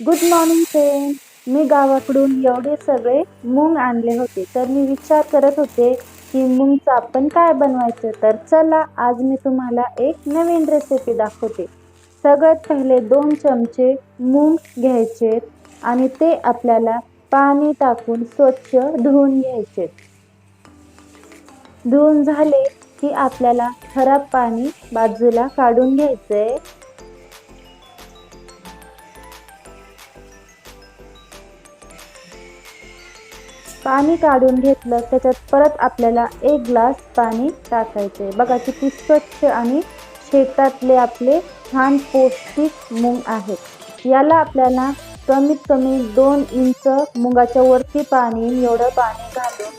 Good morning friend. मी गावाकडून एवढे सगळे मूग आणले होते, तर मी विचार करत होते की मूगचं आपण काय बनवायचं. तर चला आज मी तुम्हाला एक नवीन रेसिपी दाखवते. सगळ्यात पहिले 2 चमचे मूग घ्यायचे आणि ते आपल्याला पाणी टाकून स्वच्छ धुवून घ्यायचे. धुवून झाले की आपल्याला खराब पाणी बाजूला काढून घ्यायचंय. पाणी काढून घेतलं, त्याच्यात परत आपल्याला 1 ग्लास पाणी टाकायचे. बघा किती स्वच्छ आणि शेतातले आपले छान पौष्टिक मूग आहेत. याला आपल्याला कमीत कमी 2 इंच मुगाच्या वरती पाणी एवढं पाणी घालून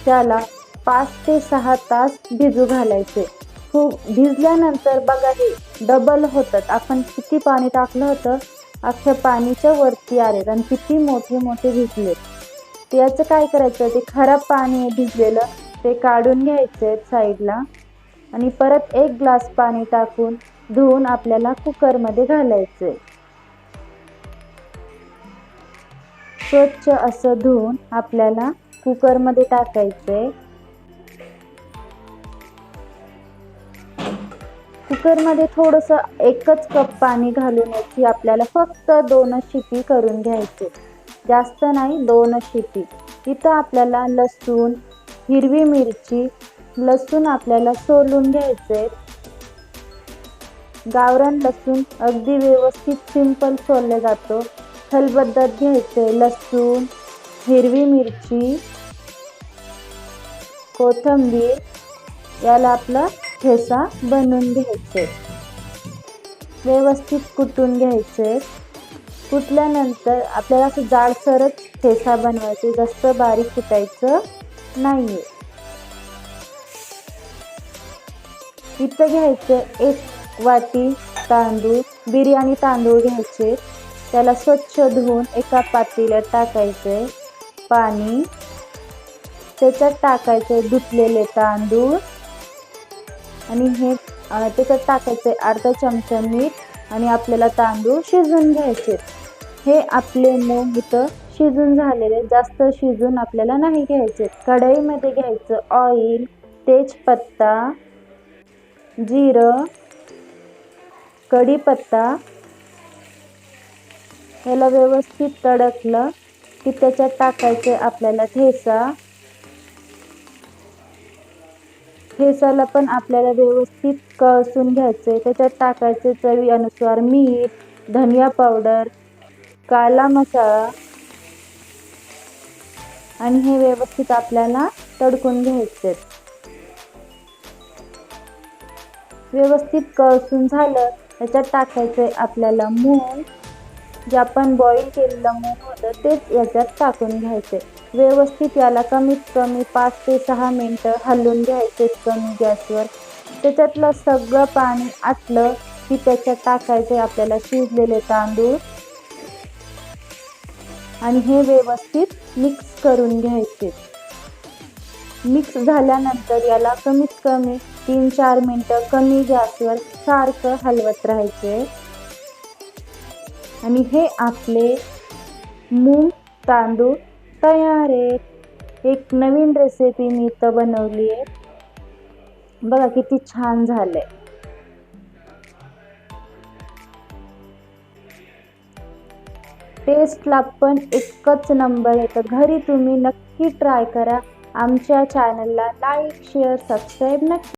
त्याला 5 ते 6 तास भिजू घालायचे. खूप भिजल्यानंतर बघा हे डबल होतात. आपण किती पाणी टाकलं होतं अख्ख्या पाणीच्या वरती आले आणि किती मोठे मोठे भिजले. याचं काय करायचं, ते खराब पाणी भिजलेलं ते काढून घ्यायचं साईडला आणि परत 1 ग्लास पाणी टाकून धुवून आपल्याला कुकरमध्ये घालायचं. स्वच्छ असं धुवून आपल्याला कुकरमध्ये टाकायचंय. कुकरमध्ये थोडंसं 1च कप पाणी घालून याची आपल्याला फक्त 2 शिटी करून घ्यायचे, जास्त नाही, 2 शिटी. इथं आपल्याला लसूण, हिरवी मिरची, लसूण आपल्याला सोलून घ्यायचे. गावरान लसूण अगदी व्यवस्थित सिंपल सोलला जातो. खलबत्त्यात घ्यायचे लसूण, हिरवी मिरची, कोथिंबीर, याला आपला ठेचा बनवून घ्यायचे. व्यवस्थित कुटून घ्यायचे. कुटल्यानंतर आपल्याला असं जाडसरच ठेचा बनवायचे, जास्त बारीक कुटायचं नाहीये. इथं घ्यायचं 1 वाटी तांदूळ, बिर्याणी तांदूळ घ्यायचे. त्याला स्वच्छ धुवून एका पातेल्यात टाकायचे पाणी, त्याच्यात टाकायचे धुतलेले तांदूळ आणि हे त्याच्यात टाकायचे अर्धा चमचा मीठ आणि आपल्याला तांदूळ शिजवून घ्यायचे. हे आपले मूग इथं शिजून झालेले, जास्त शिजून आपल्याला नाही घ्यायचे. कढईमध्ये घ्यायचं ऑइल, तेजपत्ता, जिरं, कढीपत्ता. याला व्यवस्थित तडकलं की त्याच्यात टाकायचे आपल्याला ठेचा. ठेचाला पण आपल्याला व्यवस्थित कळसून घ्यायचे. त्याच्यात टाकायचे चवीनुसार मीठ, धनिया पावडर, काला मसाला आणि हे व्यवस्थित आपल्याला तडकून घ्यायचे. व्यवस्थित कळसून झालं, त्याच्यात टाकायचे आपल्याला मूग, जे आपण बॉईल केलेलं मूग होतं तेच याच्यात टाकून घ्यायचे. व्यवस्थित याला कमीत कमी 5 ते 6 मिनटं हलवून घ्यायचे कमी गॅसवर. त्याच्यातलं सगळं पाणी आटलं की त्याच्यात टाकायचे आपल्याला शिजलेले तांदूळ आणि हे व्यवस्थित मिक्स करून घ्यायचे. मिक्स झाल्यानंतर याला कमीत कमी 3-4 मिनटं कमी गॅसवर सारखं हलवत राहायचे. आणि हे आपले मूग तांदूळ तयार आहेत. एक नवीन रेसिपी मी इथं बनवली आहे. बघा किती छान झालंय. टेस्टला पण एकच नंबर आहे. तर घरी तुम्ही नक्की ट्राय करा. आमच्या चॅनलला लाईक, शेअर, सबस्क्राईब नक्की